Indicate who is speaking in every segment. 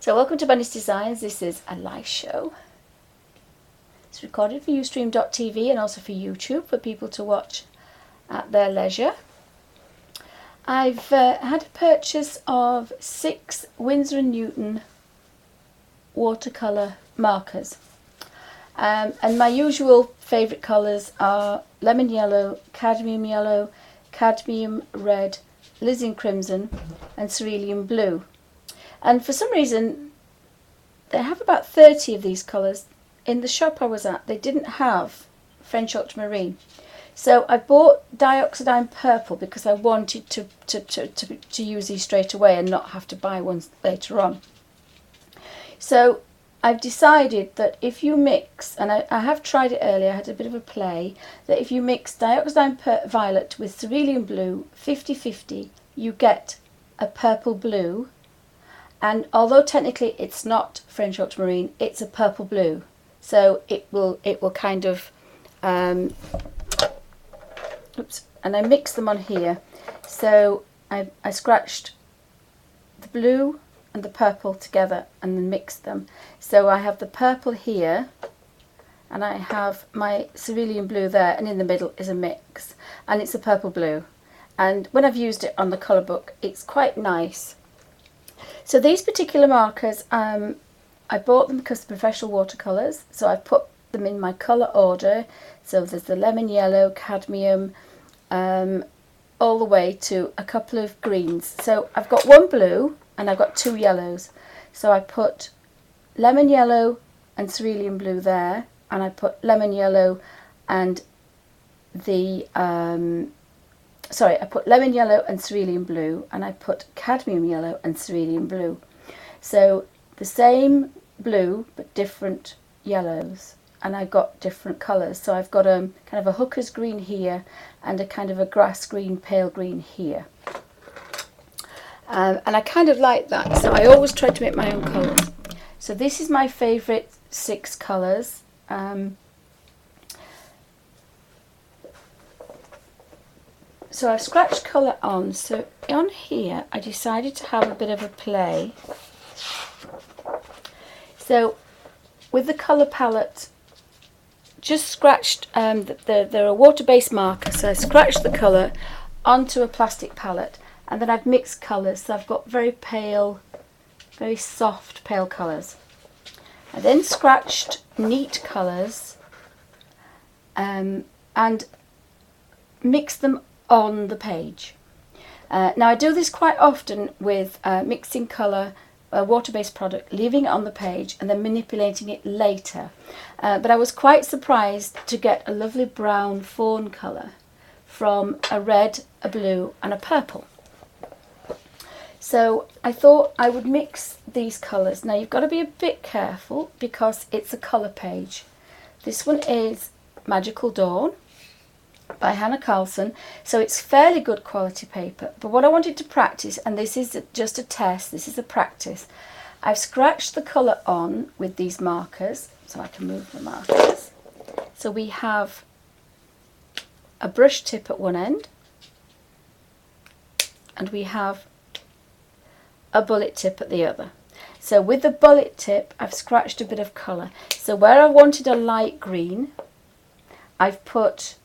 Speaker 1: So welcome to Bunny's Designs. This is a live show. It's recorded for Ustream.tv and also for YouTube for people to watch at their leisure. I've had a purchase of 6 Winsor & Newton watercolour markers. And my usual favourite colours are lemon yellow, cadmium red, alizarin crimson and cerulean blue. And for some reason they have about 30 of these colours. In the shop I was at, they didn't have French ultramarine. So I bought dioxidine purple because I wanted to use these straight away and not have to buy ones later on. So I've decided that if you mix, and I have tried it earlier, I had a bit of a play, that if you mix dioxidine violet with cerulean blue 50-50, you get a purple blue. And although technically it's not French ultramarine, it's a purple blue. So it will kind of, oops, and I mix them on here. So I scratched the blue and the purple together and then mixed them. So I have the purple here and I have my cerulean blue there, and in the middle is a mix, and it's a purple blue. And when I've used it on the colour book, it's quite nice. So these particular markers, I bought them because they're professional watercolours, so I put them in my colour order. So there's the lemon yellow, cadmium, all the way to a couple of greens. So I've got one blue and I've got 2 yellows. So I put lemon yellow and cerulean blue there, and I put lemon yellow and I put lemon yellow and cerulean blue, and I put cadmium yellow and cerulean blue. So the same blue but different yellows, and I've got different colours. So I've got a kind of a hooker's green here and a kind of a grass green, pale green here. And I kind of like that, so I always try to make my own colours. So this is my favourite 6 colours. So I've scratched colour on. So on here I decided to have a bit of a play. So with the colour palette, just scratched, they're a water-based marker, so I scratched the colour onto a plastic palette, and then I've mixed colours. So I've got very pale, very soft pale colours. I then scratched neat colours and mixed them on the page. Now I do this quite often with mixing colour, a water-based product, leaving it on the page and then manipulating it later. But I was quite surprised to get a lovely brown fawn colour from a red, a blue and a purple. So I thought I would mix these colours. Now you've got to be a bit careful because it's a colour page. This one is Magical Dawn by Hannah Carlson, so it's fairly good quality paper. But what I wanted to practice, and this is just a test, this is a practice, I've scratched the colour on with these markers, so I can move the markers. So we have a brush tip at one end, and we have a bullet tip at the other. So with the bullet tip I've scratched a bit of colour. So where I wanted a light green, I've put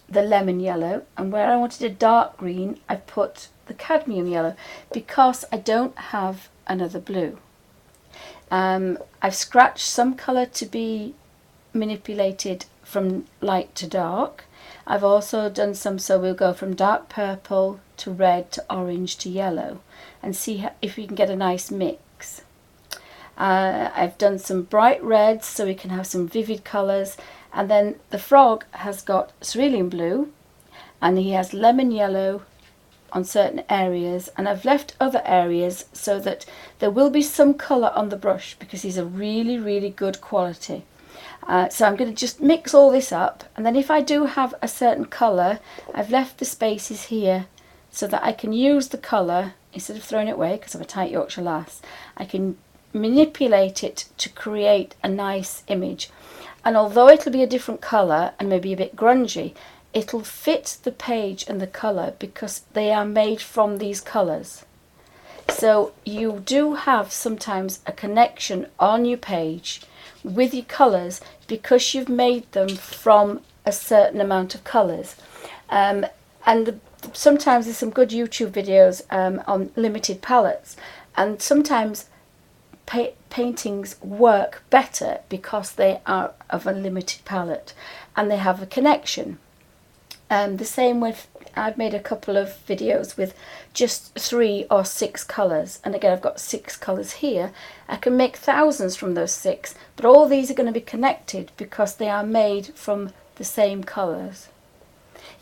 Speaker 1: the lemon yellow, and where I wanted a dark green I put the cadmium yellow because I don't have another blue. I've scratched some colour to be manipulated from light to dark. I've also done some, so we'll go from dark purple to red to orange to yellow and see if we can get a nice mix. I've done some bright reds so we can have some vivid colours. And then the frog has got cerulean blue and he has lemon yellow on certain areas, and I've left other areas so that there will be some colour on the brush because these are really good quality. So I'm going to just mix all this up, and then if I do have a certain colour, I've left the spaces here so that I can use the colour instead of throwing it away because I'm a tight Yorkshire lass. I can manipulate it to create a nice image. And although it'll be a different colour and maybe a bit grungy, it'll fit the page and the colour because they are made from these colours. So you do have sometimes a connection on your page with your colours because you've made them from a certain amount of colours. Sometimes there's some good YouTube videos on limited palettes, and sometimes paintings work better because they are of a limited palette and they have a connection. The same with, I've made a couple of videos with just 3 or 6 colours, and again I've got 6 colours here. I can make thousands from those 6, but all these are going to be connected because they are made from the same colours.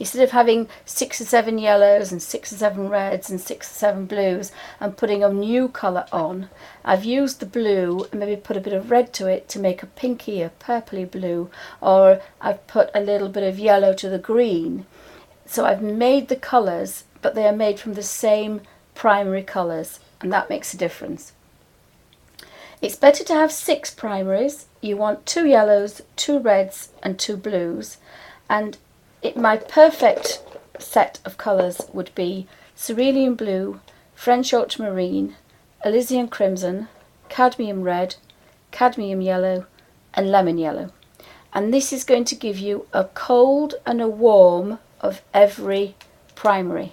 Speaker 1: Instead of having 6 or 7 yellows and 6 or 7 reds and 6 or 7 blues and putting a new colour on, I've used the blue and maybe put a bit of red to it to make a pinky or purpley blue, or I've put a little bit of yellow to the green. So I've made the colours, but they are made from the same primary colours, and that makes a difference. It's better to have 6 primaries. You want 2 yellows, 2 reds and 2 blues, and my perfect set of colours would be cerulean blue, French ultramarine, alizarin crimson, cadmium red, cadmium yellow and lemon yellow. And this is going to give you a cold and a warm of every primary.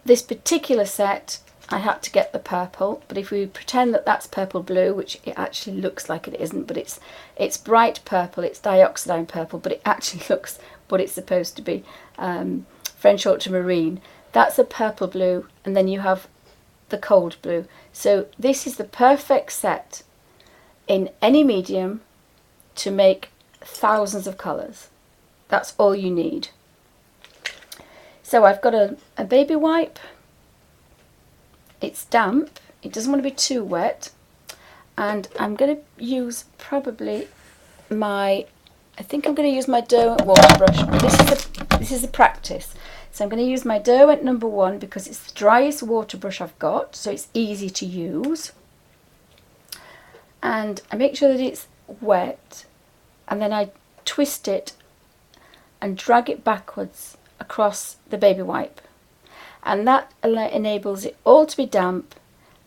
Speaker 1: This particular set I had to get the purple, but if we pretend that that's purple blue, which it actually looks like it isn't, but it's bright purple, it's dioxazine purple, but it actually looks what it's supposed to be, French ultramarine. That's a purple blue, and then you have the cold blue. So this is the perfect set in any medium to make thousands of colours. That's all you need. So I've got a baby wipe. It's damp, it doesn't want to be too wet, and I'm going to use probably I think I'm going to use my Derwent water brush. This is a practice. So I'm going to use my Derwent number 1 because it's the driest water brush I've got, so it's easy to use. And I make sure that it's wet, and then I twist it and drag it backwards across the baby wipe. And that enables it all to be damp,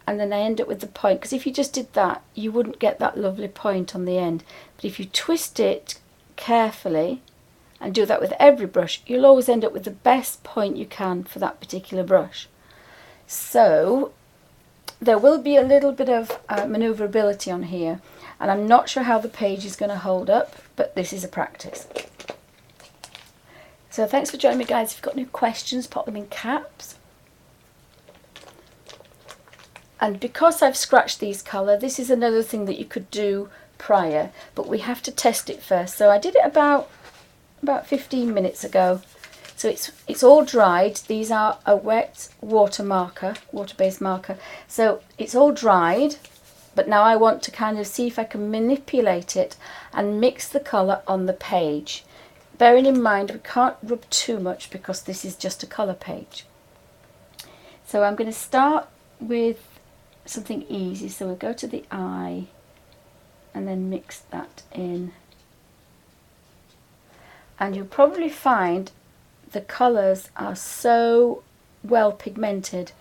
Speaker 1: and then I end up with the point, because if you just did that you wouldn't get that lovely point on the end. But if you twist it carefully and do that with every brush, you'll always end up with the best point you can for that particular brush. So there will be a little bit of manoeuvrability on here, and I'm not sure how the page is going to hold up, but this is a practice. So thanks for joining me, guys. If you've got any questions, pop them in caps. And because I've scratched these colour, this is another thing that you could do prior, but we have to test it first. So I did it about 15 minutes ago. So it's all dried. These are a wet water-based marker. So it's all dried, but now I want to kind of see if I can manipulate it and mix the colour on the page. Bearing in mind we can't rub too much because this is just a colour page. So I'm going to start with something easy. So we'll go to the eye and then mix that in. And you'll probably find the colours are so well pigmented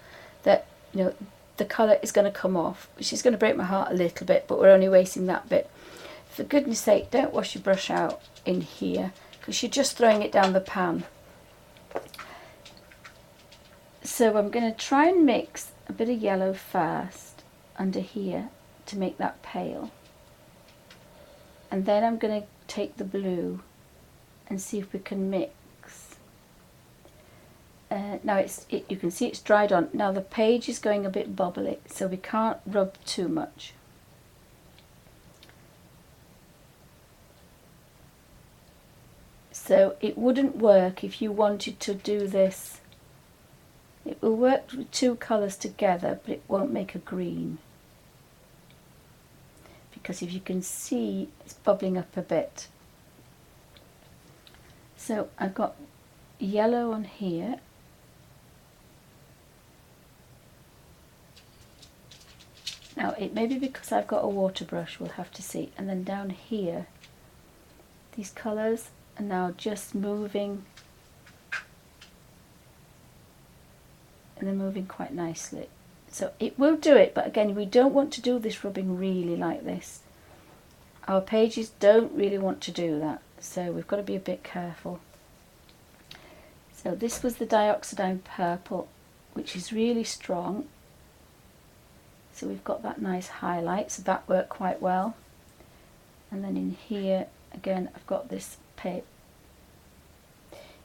Speaker 1: that the colour is going to come off, which is going to break my heart a little bit, but we're only wasting that bit. For goodness sake, don't wash your brush out in here, because you're just throwing it down the pan. So I'm going to try and mix a bit of yellow first under here to make that pale, and then I'm going to take the blue and see if we can mix. Now you can see it's dried on. Now the page is going a bit bubbly, so we can't rub too much. So it wouldn't work if you wanted to do this. It will work with 2 colours together, but it won't make a green. Because if you can see, it's bubbling up a bit. So I've got yellow on here. Now it may be because I've got a water brush, we'll have to see. And then down here, these colours are now just moving and they're moving quite nicely. So it will do it, but again, we don't want to do this rubbing really like this. Our pages don't really want to do that, so we've got to be a bit careful. So this was the dioxidine purple, which is really strong. So we've got that nice highlight, so that worked quite well. And then in here, again, I've got this paper.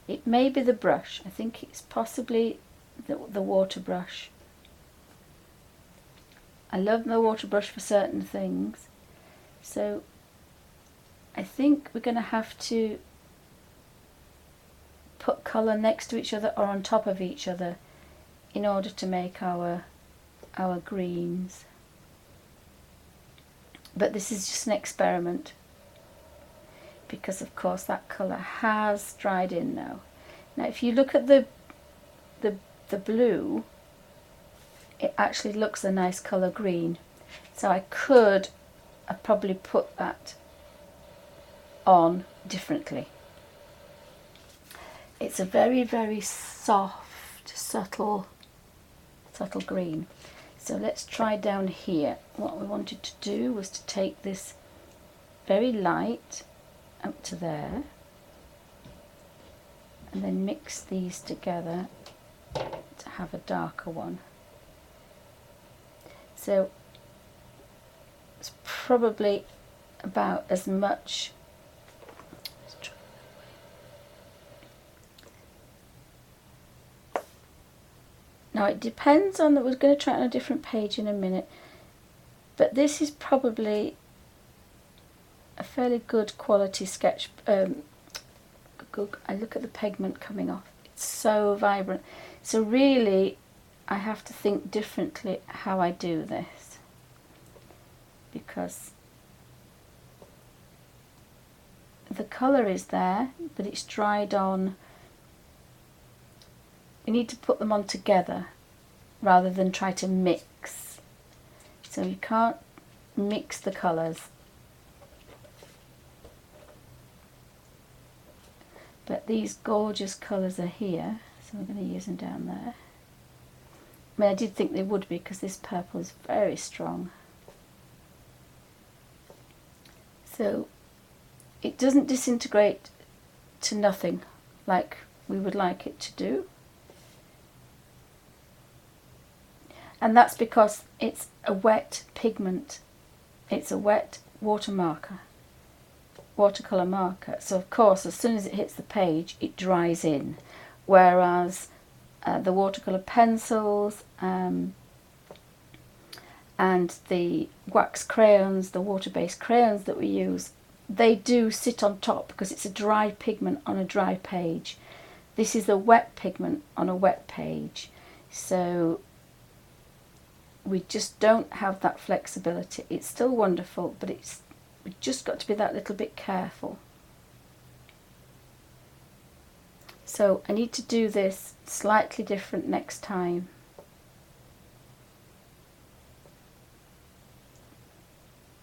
Speaker 1: It may be the brush. I think it's possibly the water brush. I love the water brush for certain things. So I think we're going to have to put colour next to each other or on top of each other in order to make our greens. But this is just an experiment, because of course that colour has dried in now. Now if you look at the blue, it actually looks a nice colour green. So I could probably put that on differently. It's a very, very soft, subtle green. So let's try down here. What we wanted to do was to take this very light up to there and then mix these together to have a darker one. So it's probably about as much. Now it depends on that. We're going to try it on a different page in a minute, but this is probably a fairly good quality sketch. I look at the pigment coming off. It's so vibrant. So really, I have to think differently how I do this, because the colour is there, but it's dried on. You need to put them on together rather than try to mix. So you can't mix the colours. But these gorgeous colours are here, so we're going to use them down there. I mean, I did think they would be, because this purple is very strong. So it doesn't disintegrate to nothing like we would like it to do. And that's because it's a wet pigment. It's a wet watercolour marker. So of course, as soon as it hits the page, it dries in. Whereas the watercolour pencils and the wax crayons, the water-based crayons that we use, they do sit on top because it's a dry pigment on a dry page. This is a wet pigment on a wet page. So we just don't have that flexibility. It's still wonderful, but we've just got to be that little bit careful. So I need to do this slightly different next time.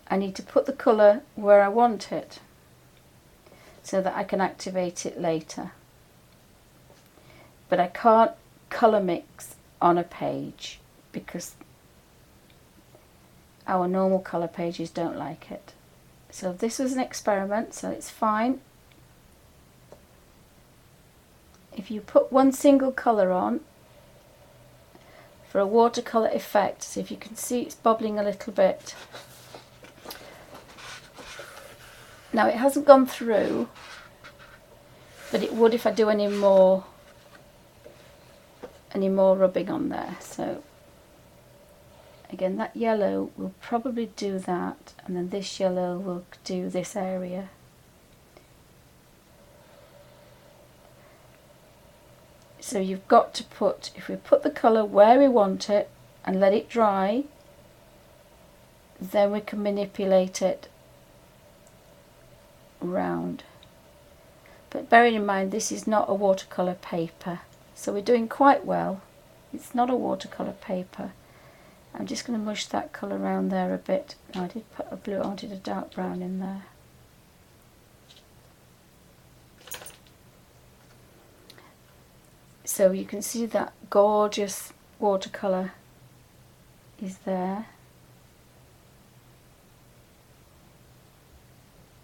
Speaker 1: I need to put the colour where I want it so that I can activate it later. But I can't colour mix on a page because our normal colour pages don't like it. So this was an experiment, so it's fine. If you put one single colour on for a watercolour effect, so if you can see it's bubbling a little bit. Now it hasn't gone through, but it would if I do any more rubbing on there. So again, that yellow will probably do that, and then this yellow will do this area. So you've got to put, if we put the colour where we want it and let it dry, then we can manipulate it round. But bearing in mind, this is not a watercolour paper, so we're doing quite well. It's not a watercolour paper. I'm just going to mush that colour around there a bit. No, I did put a blue, I wanted a dark brown in there. So you can see that gorgeous watercolour is there.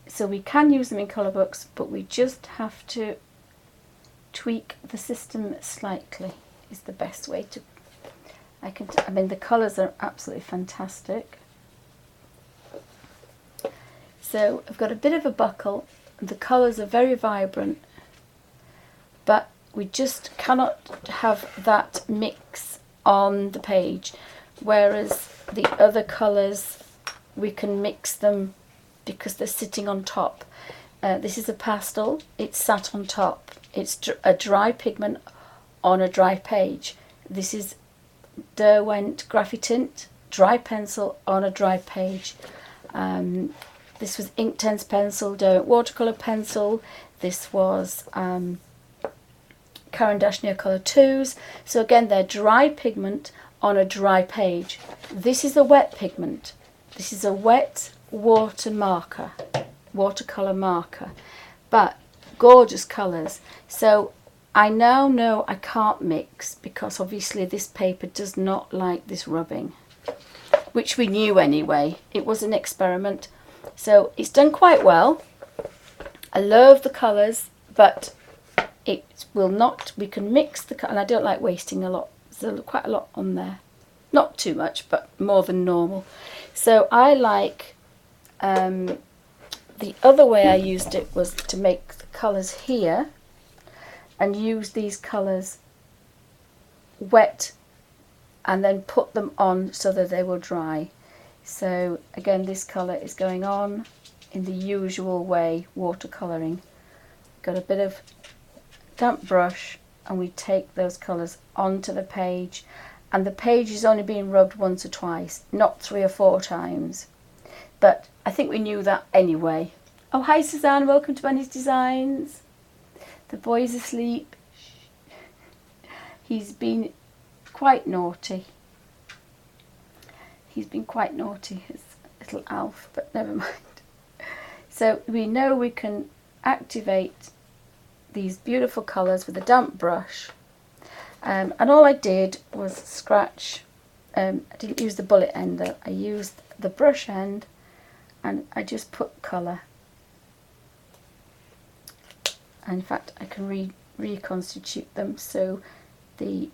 Speaker 1: So we can use them in colour books, but we just have to tweak the system slightly, is the best way to... I mean, the colours are absolutely fantastic. So I've got a bit of a buckle, and the colours are very vibrant, but we just cannot have that mix on the page, whereas the other colours we can mix them because they're sitting on top. This is a pastel, it's sat on top. It's a dry pigment on a dry page. This is Derwent Graphitint, dry pencil on a dry page. This was Inktense pencil, Derwent watercolour pencil. This was Caran d'Ache Neocolor 2s. So again, they're dry pigment on a dry page. This is a wet pigment. This is a wet watercolour marker, but gorgeous colours. So I now know I can't mix, because obviously this paper does not like this rubbing, which we knew anyway. It was an experiment. So it's done quite well. I love the colours, but it will not, we can mix the, and I don't like wasting a lot. There's quite a lot on there. Not too much, but more than normal. So I like, the other way I used it was to make the colours here and use these colours wet and then put them on so that they will dry. So again, this colour is going on in the usual way, watercolouring. Got a bit of damp brush and we take those colours onto the page, and the page is only being rubbed once or twice, not 3 or 4 times. But I think we knew that anyway. Oh, hi Suzanne, welcome to Bunny's Designs. The boy's asleep. He's been quite naughty. He's been quite naughty, his little Alf, but never mind. So we know we can activate these beautiful colours with a damp brush. And all I did was scratch. I didn't use the bullet end though. I used the brush end and I just put colour. And in fact, I can reconstitute them. So the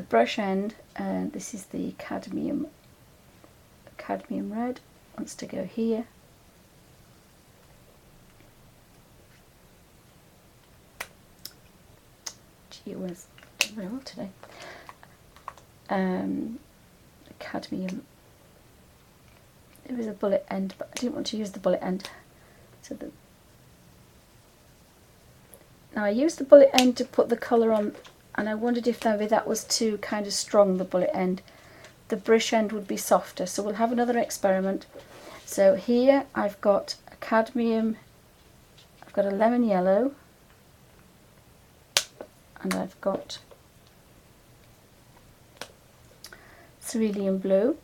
Speaker 1: brush end, this is the cadmium red, wants to go here. Gee, it was doing very well today. The cadmium, it was a bullet end, but I didn't want to use the bullet end. So now I used the bullet end to put the colour on, and I wondered if maybe that was too kind of strong, the bullet end. The brush end would be softer, so we'll have another experiment. So here I've got a cadmium, I've got a lemon yellow, and I've got cerulean blue,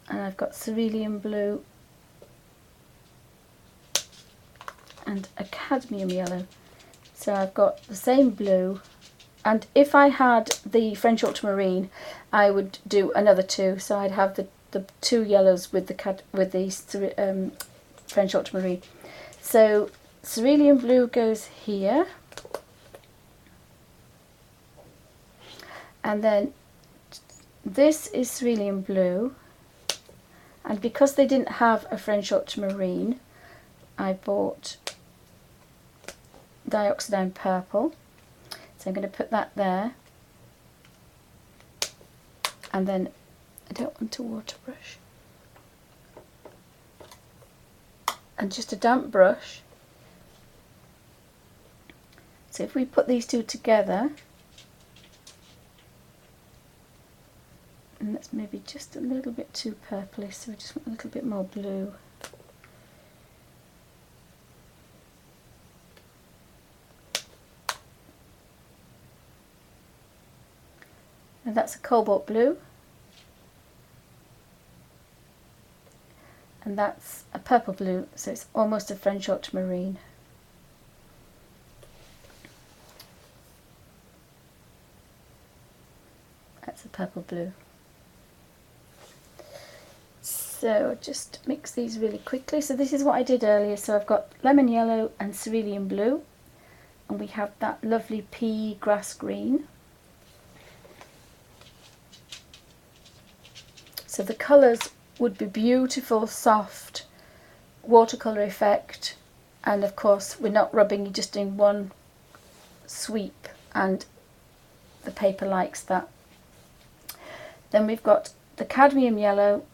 Speaker 1: and I've got cerulean blue and a cadmium yellow. So I've got the same blue, and if I had the French ultramarine I would do another 2, so I'd have the 2 yellows with the French ultramarine. So cerulean blue goes here, and then this is cerulean blue, and because they didn't have a French ultramarine I bought dioxidine purple, so I'm going to put that there, and then I don't want a water brush, and just a damp brush. So if we put these 2 together, and that's maybe just a little bit too purpley, so we just want a little bit more blue. And that's a cobalt blue, and that's a purple blue, so it's almost a French ultramarine. purple blue. So just mix these really quickly. So this is what I did earlier. So I've got lemon yellow and cerulean blue, and we have that lovely pea grass green. So the colours would be beautiful, soft, watercolour effect, and of course we're not rubbing, you're just doing one sweep and the paper likes that. Then we've got the cadmium yellow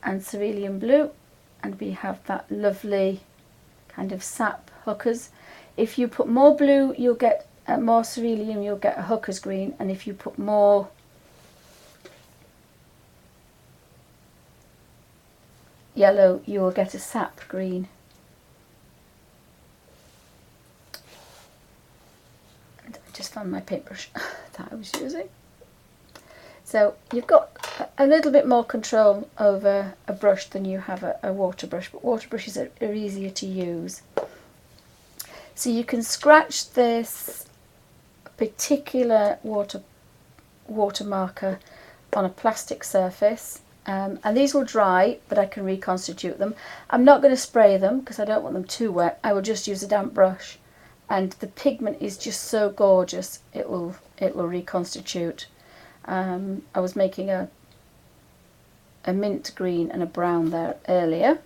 Speaker 1: and cerulean blue, and we have that lovely kind of sap hookers. If you put more blue you'll get more cerulean, you'll get a hooker's green, and if you put more yellow you will get a sap green. And I just found my paintbrush that I was using. So you've got a little bit more control over a brush than you have a water brush, but water brushes are easier to use. So you can scratch this particular water marker on a plastic surface, and these will dry, but I can reconstitute them. I'm not going to spray them because I don't want them too wet. I will just use a damp brush, and the pigment is just so gorgeous it will reconstitute. I was making a mint green and a brown there earlier.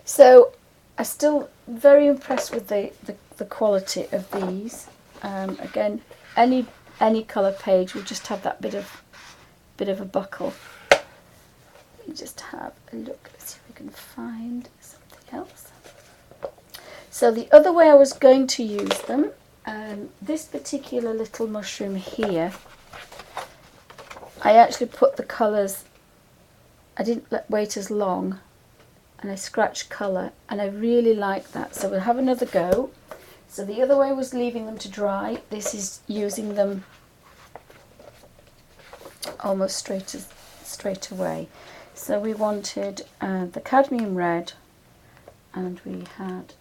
Speaker 1: So I'm still very impressed with the quality of these. Again, any colour page will just have that bit of a buckle. Let me just have a look, let's see if we can find something else. So the other way I was going to use them, this particular little mushroom here, I actually put the colours, I didn't wait as long, and I scratched colour, and I really like that. So we'll have another go. So the other way was leaving them to dry. This is using them almost straight away. So we wanted the cadmium red, and we had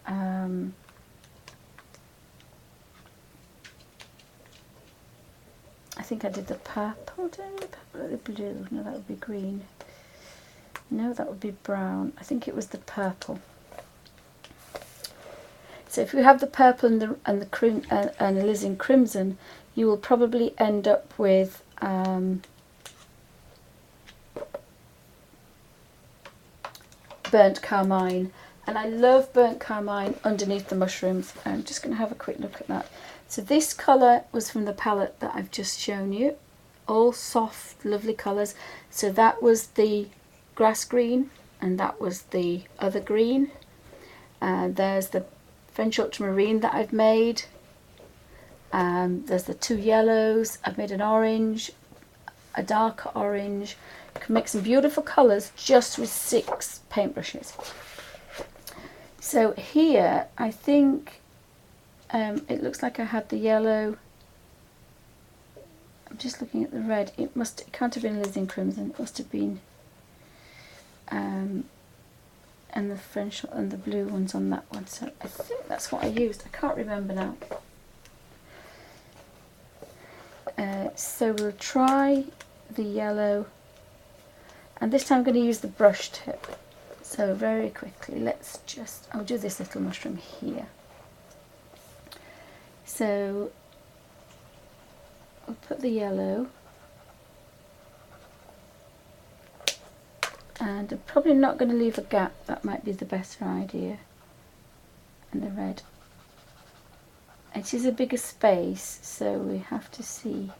Speaker 1: I think I did the purple, did I? The purple or the blue? No, that would be green. No, that would be brown. I think it was the purple. So if you have the purple and the alizarin crimson, you will probably end up with burnt carmine. And I love burnt carmine underneath the mushrooms. I'm just going to have a quick look at that. So this colour was from the palette that I've just shown you. All soft, lovely colours. So that was the grass green, and that was the other green. There's the French ultramarine that I've made. There's the two yellows. I've made an orange, a darker orange. You can make some beautiful colours just with 6 paintbrushes. So here, I think it looks like I had the yellow. I'm just looking at the red. It can't have been alizarin crimson. It must have been, and the French and the blue ones on that one. So I think that's what I used. I can't remember now. So we'll try the yellow, and this time I'm going to use the brush tip. So very quickly, I'll do this little mushroom here. So I'll put the yellow, and I'm probably not going to leave a gap, that might be the better idea, and the red. It is a bigger space, so we have to see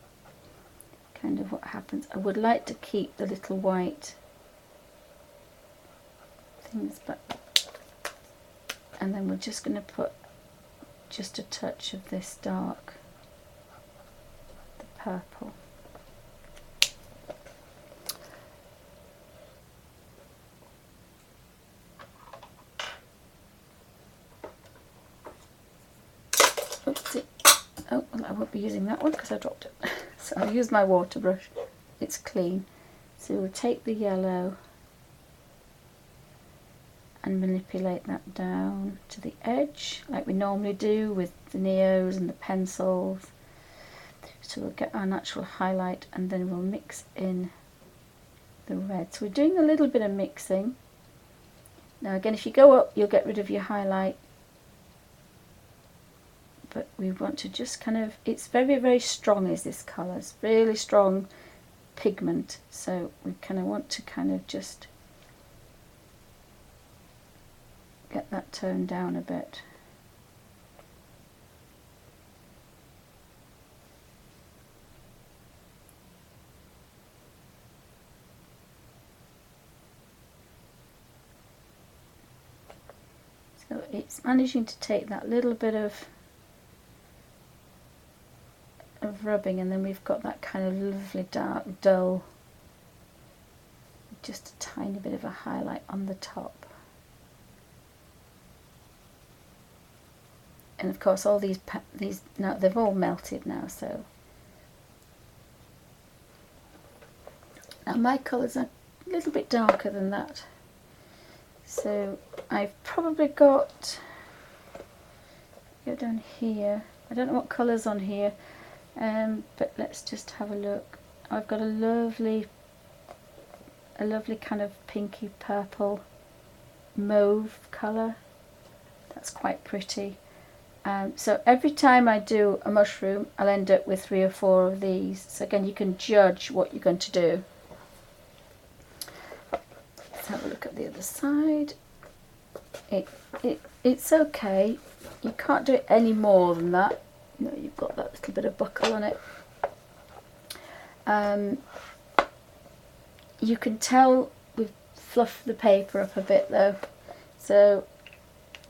Speaker 1: kind of what happens. I would like to keep the little white things, and then we're just going to put just a touch of this dark, the purple. Oopsie. Oh, well, I won't be using that one because I dropped it. So I'll use my water brush. It's clean. So we'll take the yellow and manipulate that down to the edge like we normally do with the neos and the pencils. So we'll get our natural highlight and then we'll mix in the red. So we're doing a little bit of mixing. Now again, if you go up, you'll get rid of your highlight. But we want to just kind of, it's very, very strong is this colour. It's really strong pigment. So we kind of want to kind of just get that toned down a bit. So it's managing to take that little bit of rubbing, and then we've got that kind of lovely dark dull, just a tiny bit of a highlight on the top. And of course all these now they've all melted now, so now my colours are a little bit darker than that. So I've probably got, go down here, I don't know what colour's on here, but let's just have a look. I've got a lovely kind of pinky purple mauve colour. That's quite pretty. So every time I do a mushroom, I'll end up with 3 or 4 of these. So again, you can judge what you're going to do. Let's have a look at the other side. It's okay. You can't do it any more than that. You know, you've got that little bit of buckle on it. You can tell we've fluffed the paper up a bit though, so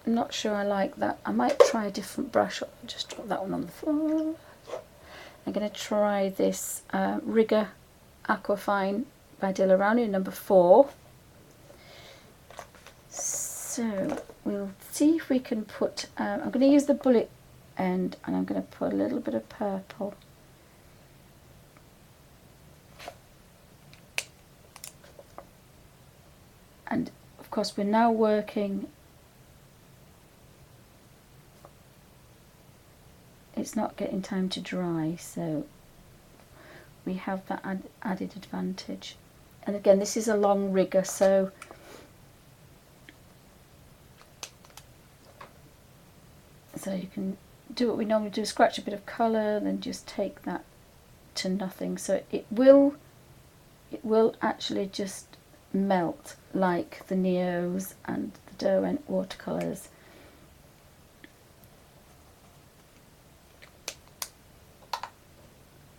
Speaker 1: I'm not sure I like that. I might try a different brush. I'll just drop that one on the floor. I'm going to try this Rigger Aquafine by Dillarani, number 4. So we'll see if we can put, I'm going to use the bullet end and I'm going to put a little bit of purple. And of course we're now working, it's not getting time to dry, so we have that added advantage. And again, this is a long rigger, so you can do what we normally do, scratch a bit of colour, then just take that to nothing. So it will actually just melt like the Neos and the Derwent watercolours.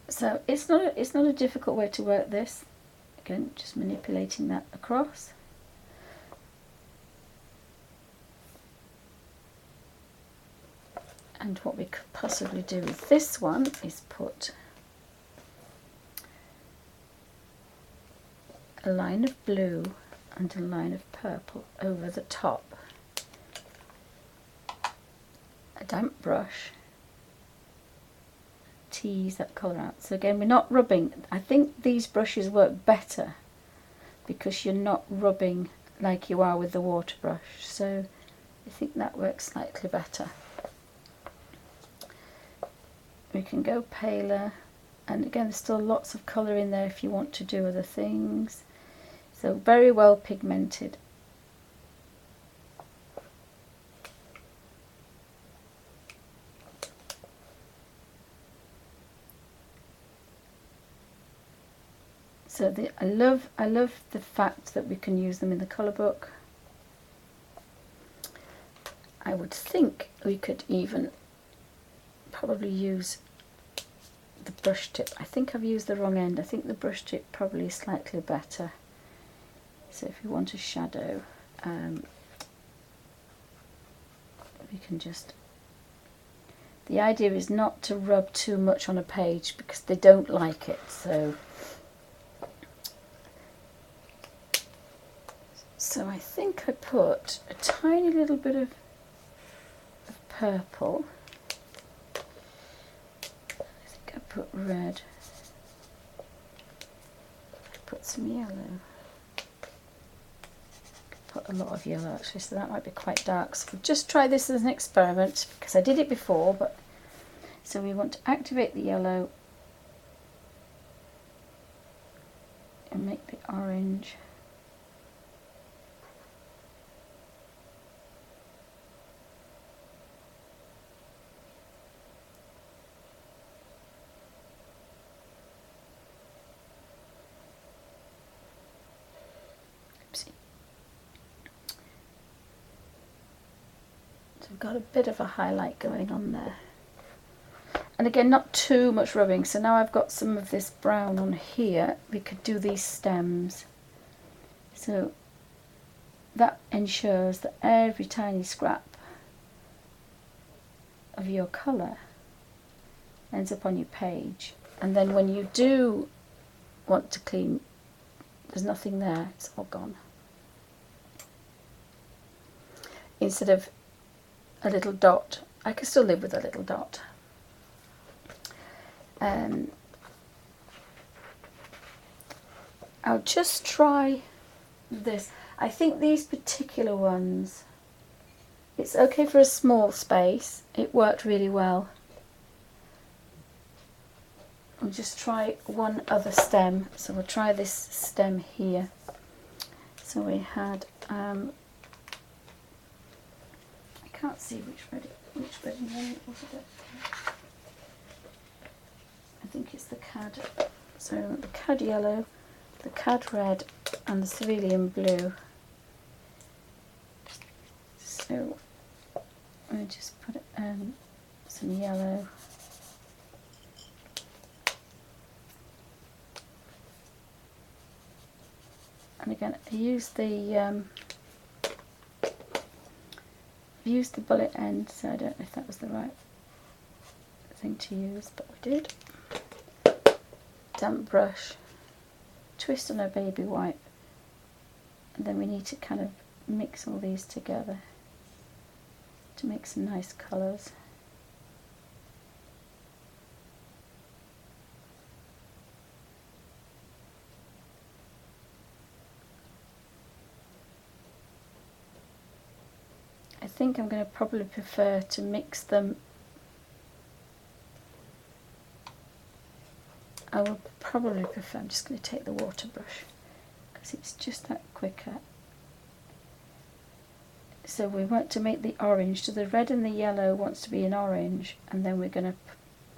Speaker 1: So it's not a difficult way to work this. Again, just manipulating that across. And what we could possibly do with this one is put a line of blue and a line of purple over the top. A damp brush, tease that colour out. So again, we're not rubbing. I think these brushes work better because you're not rubbing like you are with the water brush. So I think that works slightly better. We can go paler, and again there's still lots of colour in there if you want to do other things. So very well pigmented. So I love the fact that we can use them in the colour book. I would think we could even probably use the brush tip. I think I've used the wrong end. I think the brush tip probably is slightly better. So if you want a shadow, we can just, the idea is not to rub too much on a page because they don't like it. So I think I put a tiny little bit of purple. I put red, put some yellow, put a lot of yellow actually, so that might be quite dark. So we'll just try this as an experiment because I did it before. But so we want to activate the yellow and make the orange. Oopsie. So I've got a bit of a highlight going on there. And again, not too much rubbing. So now I've got some of this brown on here. We could do these stems. So that ensures that every tiny scrap of your colour ends up on your page. And then when you do want to clean, there's nothing there, it's all gone. Instead of a little dot, I can still live with a little dot. I'll just try this. I think these particular ones, it's okay for a small space. It worked really well. I'll just try one other stem. So we'll try this stem here. So we had, I can't see which red and yellow it was. I think it's the cad. So the cad yellow, the cad red, and the cerulean blue. So I just put some yellow. And again, I used the bullet end, so I don't know if that was the right thing to use, but we did. Damp brush, twist on a baby wipe, and then we need to kind of mix all these together to make some nice colours. I think I'm going to probably prefer to mix them. I will probably prefer, I'm just going to take the water brush because it's just that quicker. So we want to make the orange, so the red and the yellow wants to be an orange, and then we're going to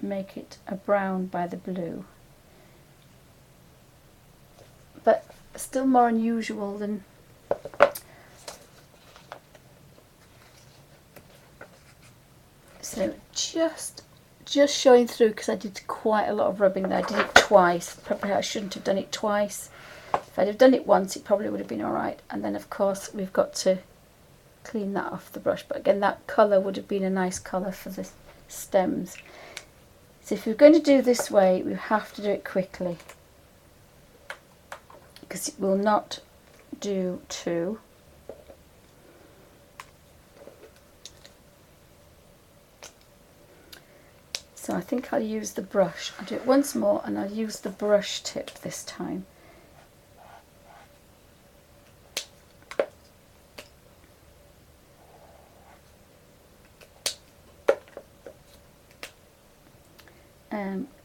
Speaker 1: make it a brown by the blue. But still more unusual than so just showing through, because I did quite a lot of rubbing there. I did it twice. Probably I shouldn't have done it twice. If I'd have done it once, it probably would have been alright. And then of course we've got to clean that off the brush. But again, that colour would have been a nice colour for the stems. So if you're going to do this way, we have to do it quickly, because it will not do two. So I think I'll use the brush. I'll do it once more, and I'll use the brush tip this time.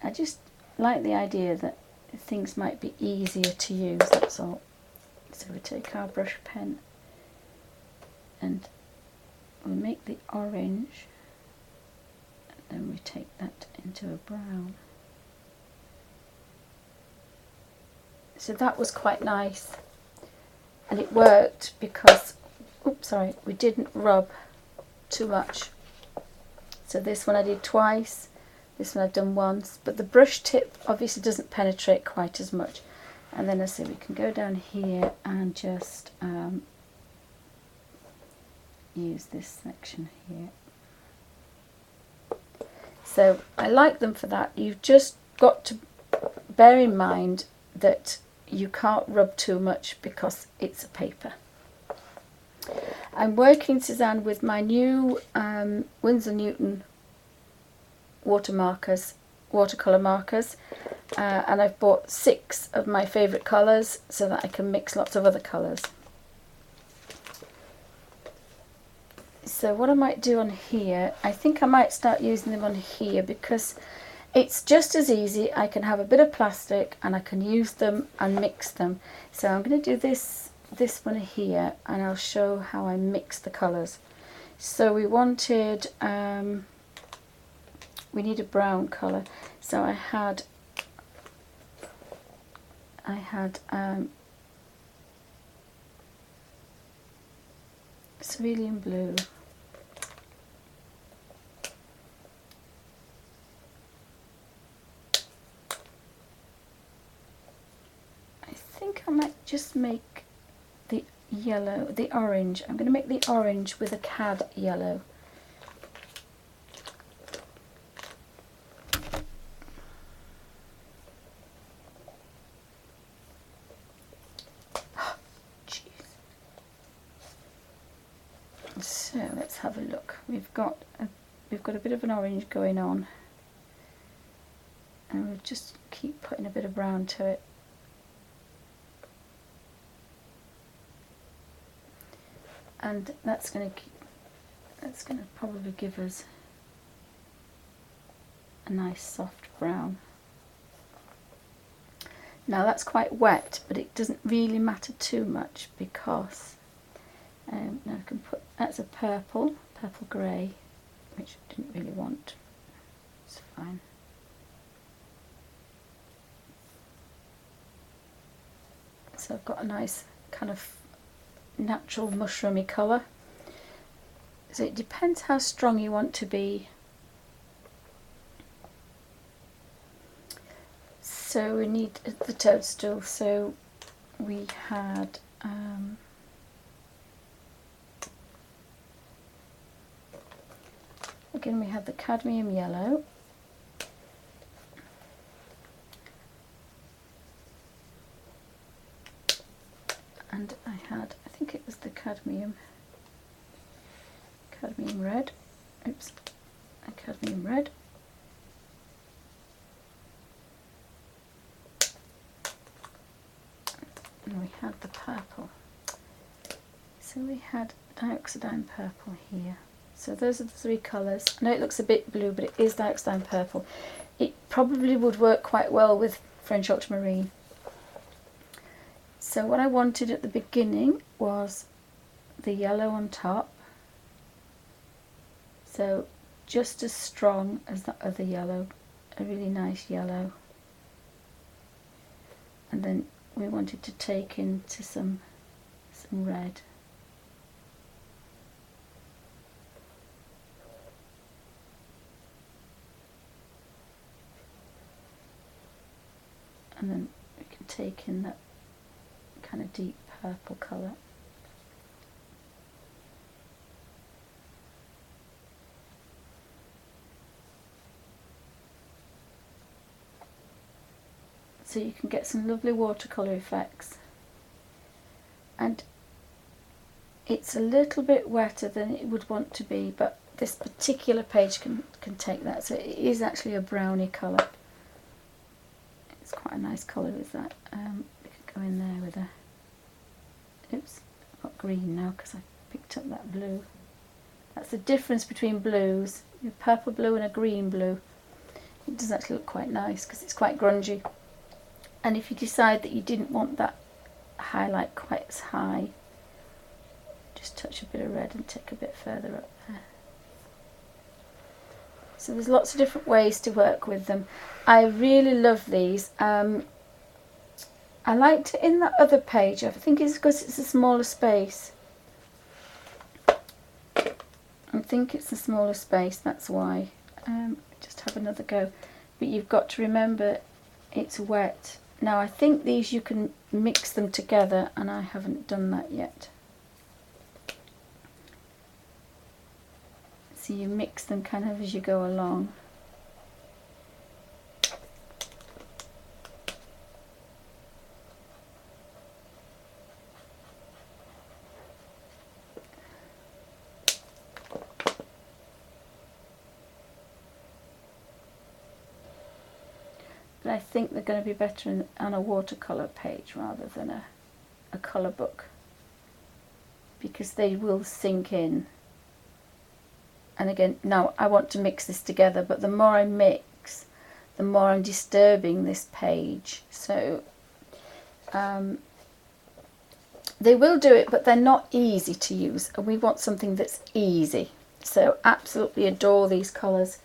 Speaker 1: I just like the idea that things might be easier to use, that's all. So we take our brush pen and we make the orange, and then we take that into a brown. So that was quite nice, and it worked because, oops, sorry, we didn't rub too much. So this one I did twice, this one I've done once, but the brush tip obviously doesn't penetrate quite as much. And then I say we can go down here and just use this section here. So I like them for that. You've just got to bear in mind that you can't rub too much because it's a paper. I'm working, Suzanne, with my new Winsor Newton watercolour markers, and I've bought 6 of my favourite colours so that I can mix lots of other colours. So what I might do on here, I think I might start using them on here, because it's just as easy. I can have a bit of plastic and I can use them and mix them. So I'm going to do this one here, and I'll show how I mix the colours. So we wanted, we need a brown colour. So I had cerulean blue. I think I might just make the yellow, the orange. I'm going to make the orange with a cad yellow. So let's have a look. We've got a bit of an orange going on, and we'll just keep putting a bit of brown to it. And that's going to probably give us a nice soft brown. Now that's quite wet, but it doesn't really matter too much because now I can put, that's a purple grey, which I didn't really want. It's fine. So I've got a nice kind of natural mushroomy colour. So it depends how strong you want to be. So we need the toadstool. So we had again we had the cadmium yellow, and I think it was the cadmium red, oops, a cadmium red, and we had the purple. So we had dioxazine purple here. So those are the three colours. I know it looks a bit blue, but it is dioxazine purple. It probably would work quite well with French ultramarine. So what I wanted at the beginning was the yellow on top. So just as strong as that other yellow, a really nice yellow. And then we wanted to take into some red. And then we can take in that kind of deep purple colour. So you can get some lovely watercolour effects. And it's a little bit wetter than it would want to be, but this particular page can take that. So it is actually a brownie colour. It's quite a nice colour with that. We could go in there with a, oops, I've got green now because I picked up that blue. That's the difference between blues, a purple blue and a green blue. It does actually look quite nice because it's quite grungy. And if you decide that you didn't want that highlight quite as high, just touch a bit of red and take a bit further up there. So there's lots of different ways to work with them. I really love these. I liked it in that other page. I think it's because it's a smaller space. I think it's a smaller space, that's why. Just have another go. But you've got to remember it's wet. Now I think these you can mix them together, and I haven't done that yet. So you mix them kind of as you go along. But I think they're going to be better on a watercolour page rather than a colour book, because they will sink in. And again, now I want to mix this together, but the more I mix, the more I'm disturbing this page. So they will do it, but they're not easy to use, and we want something that's easy. So absolutely adore these colours.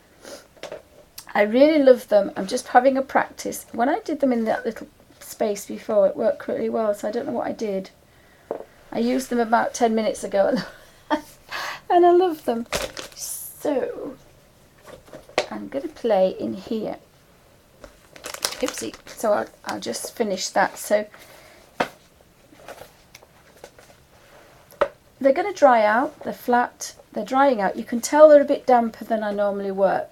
Speaker 1: I really love them. I'm just having a practice. When I did them in that little space before, it worked really well, so I don't know what I did. I used them about 10 minutes ago and I love them. So I'm going to play in here. Oopsie. So I'll just finish that. So they're going to dry out. They're flat. They're drying out. You can tell they're a bit damper than I normally work.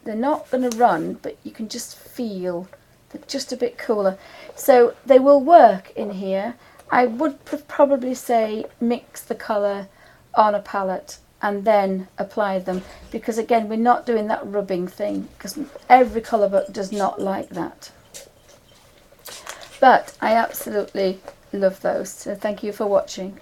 Speaker 1: They're not going to run, but you can just feel they're just a bit cooler. So they will work in here. I would probably say mix the colour on a palette and then apply them, because again, we're not doing that rubbing thing, because every colour book does not like that. But I absolutely love those. So thank you for watching.